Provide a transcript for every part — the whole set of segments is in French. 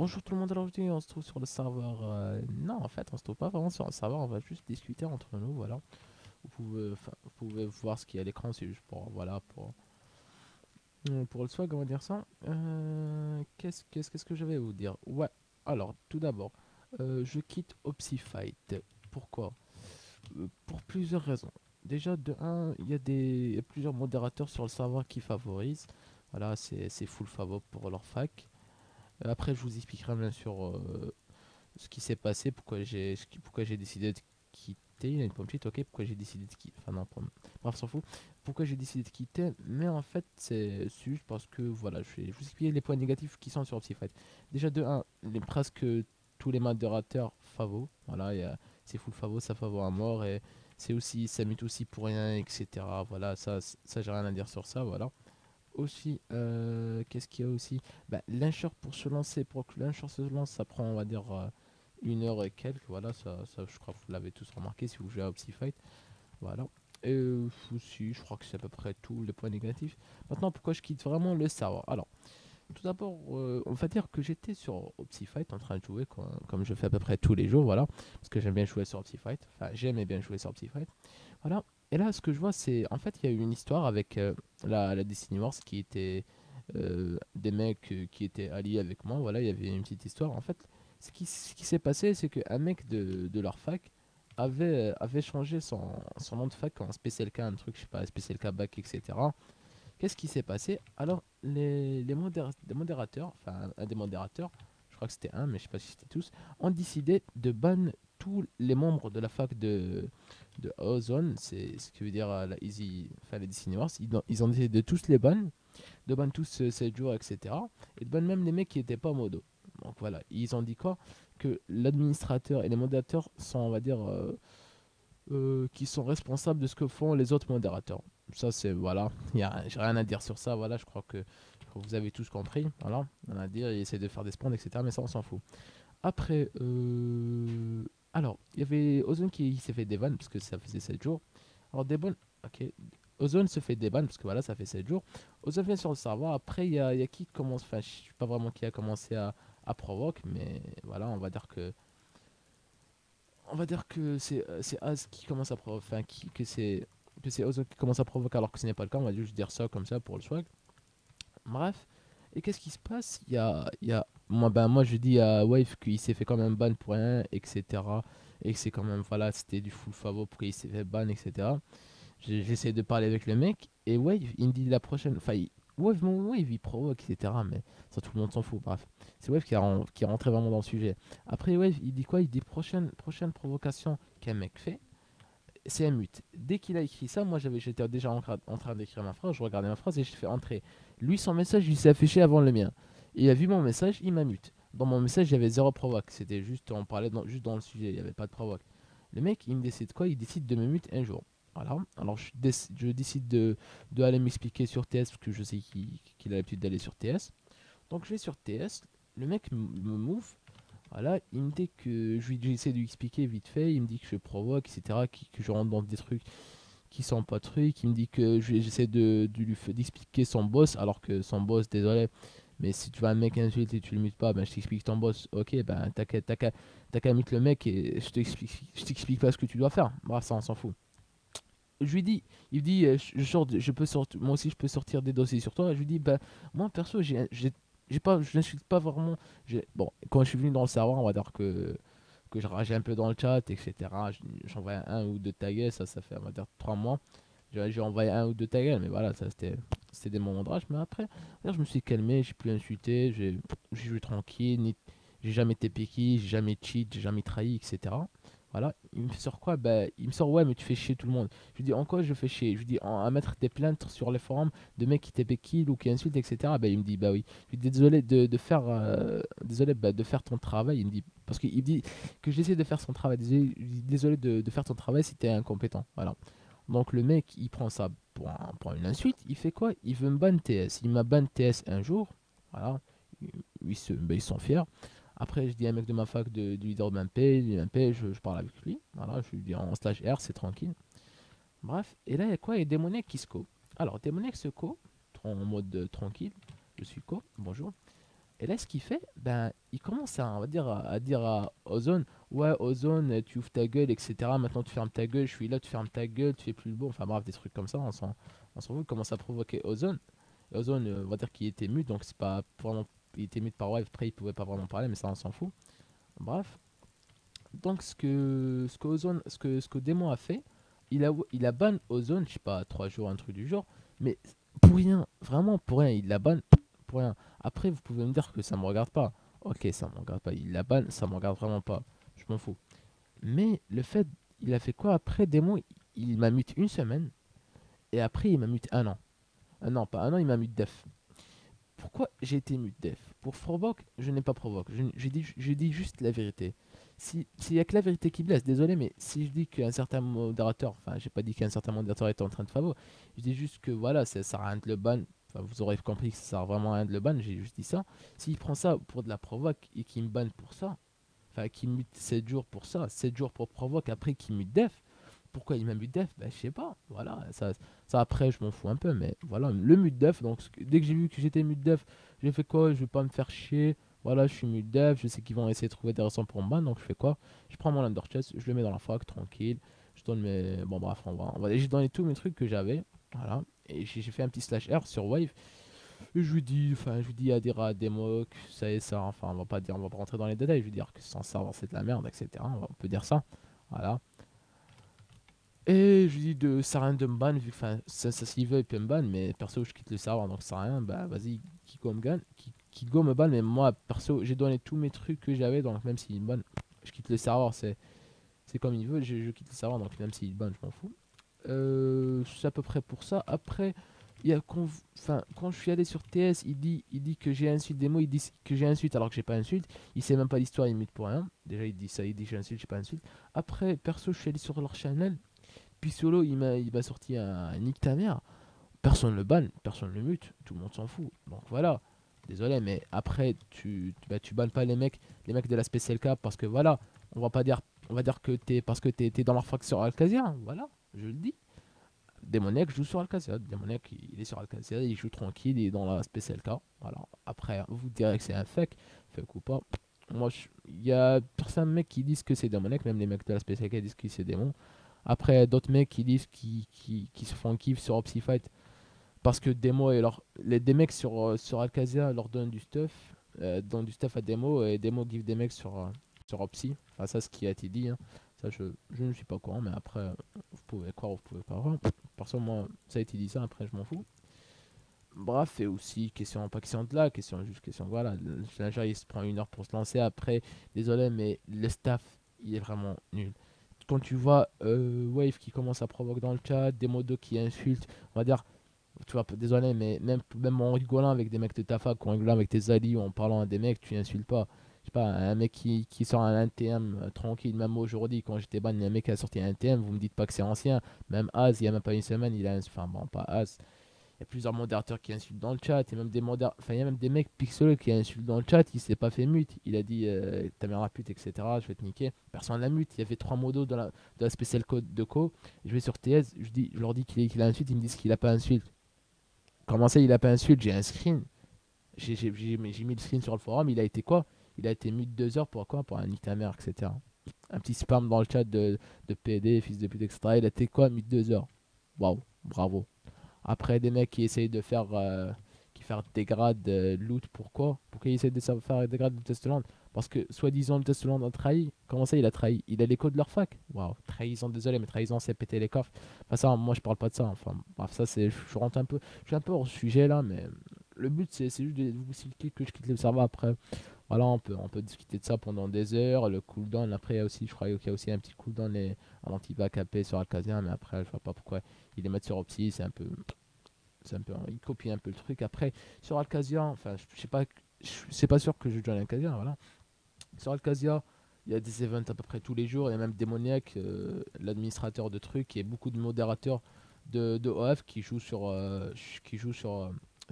Bonjour tout le monde, alors aujourd'hui on se trouve sur le serveur. Non, en fait, on se trouve pas vraiment sur un serveur, on va juste discuter entre nous, voilà. Vous pouvez voir ce qu'il y a à l'écran, c'est juste pour, voilà, pour le swag, on va dire ça. Qu'est-ce que je vais vous dire? Ouais, alors, tout d'abord, je quitte Opsifight. Pourquoi? Pour plusieurs raisons. Déjà, de un, il y a plusieurs modérateurs sur le serveur qui favorisent. Voilà, c'est full favor pour leur fac. Après, je vous expliquerai bien sûr ce qui s'est passé, pourquoi j'ai décidé de quitter. Il y a une pomme cheat, ok, pourquoi j'ai décidé de quitter. Enfin, non, bref, on s'en fout. Pourquoi j'ai décidé de quitter, mais en fait, c'est juste parce que voilà, je vais vous expliquer les points négatifs qui sont sur Psyfight. Déjà, de un, presque tous les modérateurs favos, voilà, c'est full favos, ça favor à mort, et c'est aussi, ça mute aussi pour rien, etc. Voilà, ça j'ai rien à dire sur ça, voilà. Aussi, qu'est-ce qu'il y a aussi? Bah, l'incher pour se lancer, pour que l'incher se lance, ça prend, on va dire, 1 heure et quelques. Voilà, ça je crois que vous l'avez tous remarqué si vous jouez à Psyfight. Voilà. Et aussi, je crois que c'est à peu près tous les points négatifs. Maintenant, pourquoi je quitte vraiment le serveur? Alors, tout d'abord, on va dire que j'étais sur Psyfight en train de jouer, comme je fais à peu près tous les jours, voilà. Parce que j'aime bien jouer sur Psyfight. Enfin, j'aimais bien jouer sur Psyfight. Voilà. Et là, ce que je vois, c'est. En fait, il y a eu une histoire avec la Destiny Wars qui était. Des mecs qui étaient alliés avec moi. Voilà, il y avait une petite histoire. En fait, ce qui s'est passé, c'est qu'un mec de leur fac avait changé son nom de fac en Special K, un truc, je sais pas, Special K Back, etc. Qu'est-ce qui s'est passé? Alors, les modérateurs, enfin, un des modérateurs, je crois que c'était un, mais je sais pas si c'était tous, ont décidé de ban tous les membres de la fac de Ozone, c'est ce qui veut dire la Easy, enfin les Destiny Wars. Ils ont décidé de tous les ban, de ban tous 7 jours, etc. Et de ban même les mecs qui étaient pas modo. Donc voilà, ils ont dit quoi? Que l'administrateur et les modérateurs sont, on va dire, qui sont responsables de ce que font les autres modérateurs. Ça, c'est, voilà, j'ai rien à dire sur ça, voilà, je crois que vous avez tous compris, voilà, rien à dire, ils essaient de faire des spawns, etc., mais ça, on s'en fout. Après, alors, il y avait Ozone qui s'est fait déban, parce que ça faisait 7 jours. Alors, déban, ok, Ozone se fait déban, parce que voilà, ça fait 7 jours. Ozone vient sur le serveur, après, il y a qui commence, enfin, je sais pas vraiment qui a commencé à provoque, mais voilà, on va dire que c'est Az qui commence à provoquer, enfin que c'est Ozo qui commence à provoquer alors que ce n'est pas le cas, on va juste dire ça comme ça pour le swag. Bref, et qu'est-ce qui se passe? Moi je dis à Wave qu'il s'est fait quand même ban pour rien, etc. Et que c'est quand même, voilà, c'était du full favor pour qu'il s'est fait ban, etc. J'essaie de parler avec le mec, et Wave, il me dit la prochaine, enfin, Wave, il provoque, etc. Mais ça, tout le monde s'en fout, bref. C'est Wave qui est rentré vraiment dans le sujet. Après, Wave, il dit quoi? Il dit prochaine provocation qu'un mec fait, c'est un mute. Dès qu'il a écrit ça, moi j'étais déjà en train d'écrire ma phrase, je regardais ma phrase et je fais entrer. Lui, son message, il s'est affiché avant le mien. Il a vu mon message, il m'a mute. Dans mon message, il y avait zéro provoque. C'était juste, on parlait juste dans le sujet, il n'y avait pas de provoque. Le mec, il me décide quoi? Il décide de me mute un jour. Voilà. Alors je décide de aller m'expliquer sur TS parce que je sais qu'il a l'habitude d'aller sur TS. Donc je vais sur TS, le mec me move. Voilà, il me dit que j'essaie de lui expliquer vite fait, il me dit que je provoque, etc., que je rentre dans des trucs qui sont pas trucs, il me dit que j'essaie d'expliquer son boss, alors que son boss, désolé, mais si tu vois un mec insulte et tu le mutes pas, ben je t'explique ton boss, ok, ben t'as qu'à mute le mec et je t'explique pas ce que tu dois faire. Bref, ça on s'en fout. Je lui dis, il me dit, je peux sortir, moi aussi je peux sortir des dossiers sur toi. Je lui dis, bah, moi perso, j'ai pas, je n'insulte pas vraiment. Bon, quand je suis venu dans le serveur, on va dire que je rageais un peu dans le chat, etc. J'envoyais un ou deux tags, ça fait, on va dire, 3 mois. J'ai envoyé un ou deux tags, mais voilà, ça c'était des moments de rage. Mais après, je me suis calmé, j'ai plus insulté, j'ai joué tranquille, j'ai jamais été picky, j'ai jamais cheat, j'ai jamais trahi, etc. Voilà, il me sort quoi? Bah, il me sort, ouais, mais tu fais chier tout le monde. Je lui dis, en quoi je fais chier? Je lui dis, à mettre des plaintes sur les forums de mecs qui t'épéquillent ou qui insultent, etc. Bah, il me dit, bah oui. Je lui dis, désolé désolé de faire ton travail. Il me dit, parce qu'il me dit que j'essaie de faire son travail. Désolé de faire ton travail si t'es incompétent. Voilà. Donc le mec, il prend ça pour une insulte. Il fait quoi? Il veut me ban TS. Il m'a ban TS un jour. Voilà. Ils sont fiers. Après, je dis à un mec de ma fac de leader de MP, je parle avec lui. Voilà, je lui dis en stage R, c'est tranquille. Bref, et là, il y a quoi? Il y a Démoniac qui se co. Alors, Démoniac se co, en mode tranquille. Je suis co, bonjour. Et là, ce qu'il fait, ben, il commence à, on va dire, à dire à Ozone, ouais, Ozone, tu ouvres ta gueule, etc. Maintenant, tu fermes ta gueule, je suis là, tu fermes ta gueule, tu fais plus le beau. Enfin, bref, des trucs comme ça, on s'en fout. Il commence à provoquer Ozone. Et Ozone, on va dire qu'il était mute, donc c'est pas vraiment. Il était mute par wave, après, il pouvait pas vraiment parler, mais ça, on s'en fout. Bref. Donc, ce que Démon a fait, il a ban Ozone, je sais pas, 3 jours, un truc du genre, mais pour rien, vraiment pour rien, il la ban pour rien. Après, vous pouvez me dire que ça me regarde pas. Ok, ça me regarde pas, il la ban, ça me regarde vraiment pas, je m'en fous. Mais le fait, il a fait quoi après Démon? Il m'a mute une semaine, et après, il m'a mute un an. Un an, pas un an, il m'a mute def. Pourquoi j'ai été mute def? Pour provoque, je n'ai pas provoque. Je dis juste la vérité. S'il y a que la vérité qui blesse, désolé, mais si je dis qu'un certain modérateur, enfin, j'ai pas dit qu'un certain modérateur était en train de favor, je dis juste que voilà, ça sert à rien de le ban. Enfin, vous aurez compris que ça sert vraiment à rien de le ban, j'ai juste dit ça. S'il prend ça pour de la provoque et qu'il me banne pour ça, enfin, qu'il mute 7 jours pour ça, 7 jours pour provoque, après qu'il mute def, pourquoi il m'a mute def? Ben, je sais pas. Voilà, ça après, je m'en fous un peu, mais voilà, le mute def. Donc, dès que j'ai vu que j'étais mute def, j'ai fait quoi? Je vais pas me faire chier. Voilà, je suis mute def. Je sais qu'ils vont essayer de trouver des raisons pour me ban. Donc, je fais quoi? Je prends mon Under Chest, je le mets dans la fac, tranquille. Je donne mes. Bon, bref, j'ai donné tous mes trucs que j'avais. Voilà. Et j'ai fait un petit slash R sur Wave. Et je lui dis à dire à Demo que ça et ça. Enfin, on va pas rentrer dans les détails. Je lui dire que sans savoir c'est de la merde, etc. On peut dire ça. Voilà. Et je lui dis de ça sert à rien de me ban, vu que enfin, ça s'il veut, il peut me ban, mais perso, je quitte le serveur donc ça sert à rien. Bah vas-y, Kiko me gagne, Kiko me ban, mais moi perso, j'ai donné tous mes trucs que j'avais, donc même s'il me ban, je quitte le serveur, c'est comme il veut, je quitte le serveur, donc même s'il me ban, je m'en fous. C'est à peu près pour ça. Après, enfin, quand je suis allé sur TS, il dit que j'ai insulte des mots, il dit que j'ai insulte alors que j'ai pas insulte. Il sait même pas l'histoire, il m'imite pour rien. Déjà, il dit ça, il dit que j'ai insulte, j'ai pas insulte. Après, perso, je suis allé sur leur channel. Puis solo, il m'a sorti un nick ta mère. Personne le banne, personne le mute, tout le monde s'en fout. Donc voilà. Désolé, mais après, tu bannes pas les mecs de la Special Cup parce que voilà, on va pas dire, on va dire que parce que t'es dans leur faction Alcazia, voilà, je le dis. Demoniac joue sur Alcazia, Demoniac il est sur Alcazia, il joue tranquille, il est dans la Special Cup. Voilà. Après, vous direz que c'est un fake ou pas. Moi, il y a certains mecs qui disent que c'est Demoniac, même les mecs de la Special Cup disent que c'est démon. Après, d'autres mecs qui disent qui se font kiff sur Opsifight parce que Demo et des mecs sur Alcazia leur donnent du stuff à Demo et Demo give des mecs sur Opsi. Enfin, ça, ce qui a été dit. Hein. Ça, je ne suis pas au courant, mais après, vous pouvez croire, vous pouvez pas croire. Parce que moi, ça a été dit ça, après, je m'en fous. Bref, et aussi, question, pas question de là, question, juste question, voilà. Le challenger, il se prend 1 heure pour se lancer. Après, désolé, mais le staff, il est vraiment nul. Quand tu vois Wave qui commence à provoquer dans le chat, des modos qui insultent, on va dire, tu vois, désolé, mais même en rigolant avec des mecs de ta fac, en rigolant avec tes alliés, ou en parlant à des mecs, tu insultes pas. Je sais pas, un mec qui sort un NTM tranquille, même aujourd'hui, quand j'étais ban, il y a un mec qui a sorti un NTM, vous me dites pas que c'est ancien. Même Az, il y a même pas une semaine, il a enfin bon, pas Az. Il y a plusieurs modérateurs qui insultent dans le chat, et même des enfin, il y a même des mecs pixelés qui insultent dans le chat, il s'est pas fait mute. Il a dit ta mère la pute, etc. Je vais te niquer. Personne l'a mute. Il y avait 3 modos de la spéciale code de co. Je vais sur TS, je leur dis qu'il a insulte, ils me disent qu'il a pas insulte. Comment ça, il a pas insulte? J'ai un screen. J'ai mis le screen sur le forum. Il a été quoi? Il a été mute 2 heures pour quoi? Pour un nick ta mère, etc. Un petit spam dans le chat de PD, fils de pute, etc. Il a été quoi? Mute 2 heures. Waouh, bravo. Après, des mecs qui essayent de faire, qui faire des grades loot, pourquoi? Pourquoi ils essayent de faire des grades de Testland? Parce que, soi-disant, le Testland a trahi. Comment ça, il a trahi? Il a les codes de leur fac. Waouh, trahison, désolé, mais trahison, c'est péter les coffres. Enfin, ça, moi, je parle pas de ça. Enfin, bref, ça, c'est. Je rentre un peu. Je suis un peu hors sujet là, mais le but, c'est juste de vous expliquer que je quitte le serveur après. Voilà, on peut discuter de ça pendant des heures. Le cooldown, après, il y a aussi, je crois qu'il y a aussi un petit cooldown en anti-bac AP sur Alcazia, mais après, je vois pas pourquoi ils les mettent sur Opsi, il copie un peu le truc. Après, sur Alcazia, enfin, je sais pas, c'est pas sûr que je joue à Alcazia, voilà. Sur Alcazia, il y a des events à peu près tous les jours. Il y a même Démoniac, l'administrateur de trucs, et beaucoup de modérateurs de OF qui jouent sur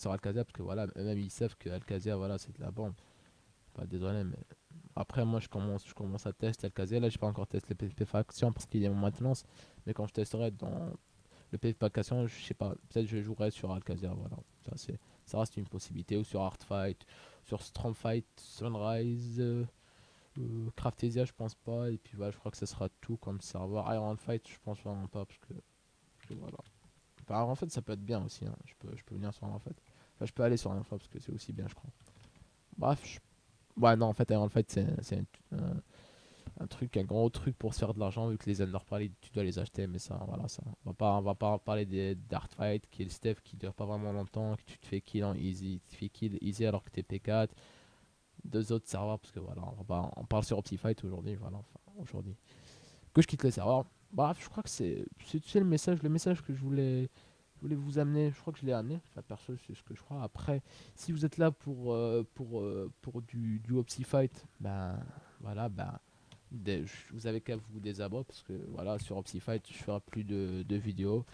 Alcazia, parce que voilà, même ils savent que Alcazia, voilà, c'est de la bombe. Pas désolé, mais après, moi, je commence à tester Alcazia. Là, j'ai pas encore testé le PvP Faction parce qu'il y a mon maintenance. Mais quand je testerai dans le PvP Faction, je sais pas, peut-être je jouerai sur Alcazia. Voilà, ça, ça reste une possibilité. Ou sur Hardfight, sur Stormfight, Sunrise, Craftesia, je pense pas. Et puis voilà, je crois que ça sera tout comme serveur. Iron Fight, je pense vraiment pas parce que voilà. Enfin, en fait, ça peut être bien aussi. Hein. Je peux venir sur Iron Fight. Enfin, je peux aller sur Iron Fight parce que c'est aussi bien, je crois. Bref, ouais, non, en fait, Iron Fight, c'est un truc, un gros truc pour se faire de l'argent vu que les Underpearl, tu dois les acheter. Mais ça, voilà, ça. On va pas parler des Dart Fight, qui est le Steph qui dure pas vraiment longtemps, que tu te fais kill en easy. Tu te fais kill easy alors que t'es P4. Deux autres serveurs, parce que voilà, on parle sur Optifight aujourd'hui, voilà, enfin, aujourd'hui. Que je quitte le serveur. Bref, je crois que c'est le message que je voulais vous amener. Je crois que je l'ai amené. Enfin, perso, c'est ce que je crois. Après, si vous êtes là pour du Optifight, ben voilà, ben vous avez qu'à vous désabonner parce que voilà, sur Optifight, je ferai plus de vidéos.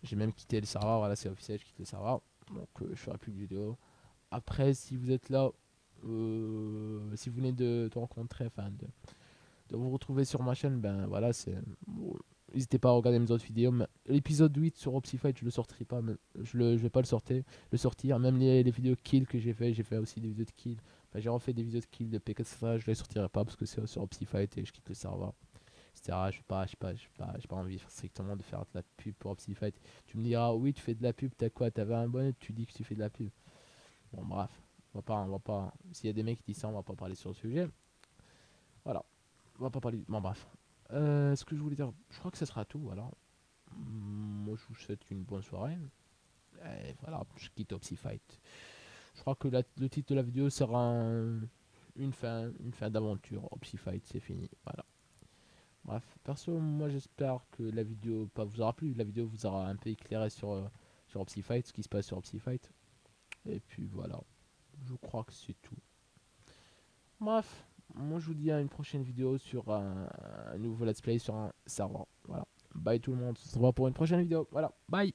J'ai même quitté le serveur, voilà, c'est officiel, je quitte le serveur. Donc, je ferai plus de vidéos. Après, si vous êtes là, si vous venez de rencontrer, enfin de vous retrouver sur ma chaîne, ben voilà, bon, n'hésitez pas à regarder mes autres vidéos. L'épisode 8 sur Opsifight, je le sortirai pas, je vais pas le sortir. Même les vidéos kill que j'ai fait aussi des vidéos de kill. Enfin, j'ai refait des vidéos de kill de PK, etc. Je les sortirai pas parce que c'est sur Opsifight et je quitte le serveur. Etc. J'ai pas envie strictement de faire de la pub pour Opsifight. Tu me diras, oui, tu fais de la pub, t'as quoi? T'avais un bonnet, tu dis que tu fais de la pub. Bon, bref, on va pas. S'il y a des mecs qui disent ça, on va pas parler sur le sujet. Voilà, on va pas parler. Bon, bref. Ce que je voulais dire, je crois que ce sera tout. Voilà. Moi, je vous souhaite une bonne soirée. Et voilà, je quitte Opsifight. Je crois que le titre de la vidéo sera une fin d'aventure. Opsifight, c'est fini. Voilà. Bref, perso, moi j'espère que la vidéo pas vous aura plu. La vidéo vous aura un peu éclairé sur Opsifight, ce qui se passe sur Opsifight. Et puis voilà, je crois que c'est tout. Bref, moi je vous dis à une prochaine vidéo sur un nouveau let's play sur un serveur. Voilà. Bye tout le monde, on se revoit pour une prochaine vidéo. Voilà, bye.